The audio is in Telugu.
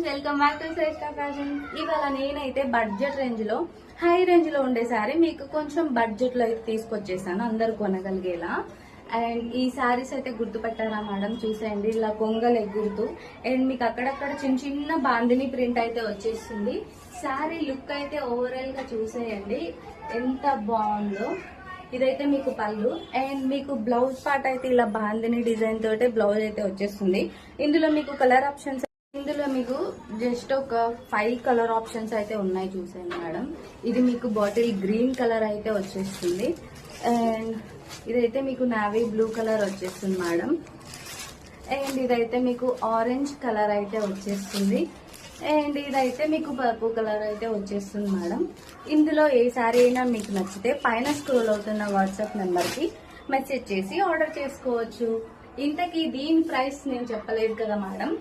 Friends, welcome back to Shreshta fashion. ఇవాళ నేనైతే బడ్జెట్ రేంజ్ లో హై రేంజ్ లో ఉండే సారీ మీకు కొంచెం బడ్జెట్ లో అయితే తీసుకొచ్చేసాను, అందరు కొనగలిగేలా. అండ్ ఈ సారీస్ అయితే గుర్తుపెట్టారా మేడం? చూసేయండి, ఇలా కొంగలు ఎగురుతూ అండ్ మీకు అక్కడక్కడ చిన్న చిన్న బాందిని ప్రింట్ అయితే వచ్చేస్తుంది. సారీ లుక్ అయితే ఓవరాల్ గా చూసేయండి ఎంత బాగుందో. ఇదైతే మీకు పళ్ళు అండ్ మీకు బ్లౌజ్ పార్ట్ అయితే ఇలా బాందిని డిజైన్ తోటే బ్లౌజ్ అయితే వచ్చేస్తుంది. ఇందులో మీకు కలర్ ఆప్షన్స్, ఇందులో మీకు జస్ట్ ఒక 5 కలర్ ఆప్షన్స్ అయితే ఉన్నాయి. చూసాను మేడం, ఇది మీకు బాటిల్ గ్రీన్ కలర్ అయితే వచ్చేస్తుంది అండ్ ఇదైతే మీకు నావీ బ్లూ కలర్ వచ్చేస్తుంది మేడం. అండ్ ఇదైతే మీకు ఆరెంజ్ కలర్ అయితే వచ్చేస్తుంది అండ్ ఇదైతే మీకు పర్పుల్ కలర్ అయితే వచ్చేస్తుంది మేడం. ఇందులో ఏ సారీ అయినా మీకు నచ్చితే పైన స్క్రోల్ అవుతున్న వాట్సాప్ నెంబర్కి మెసేజ్ చేసి ఆర్డర్ చేసుకోవచ్చు. ఇంతకీ దీని ప్రైస్ నేను చెప్పలేదు కదా మేడం.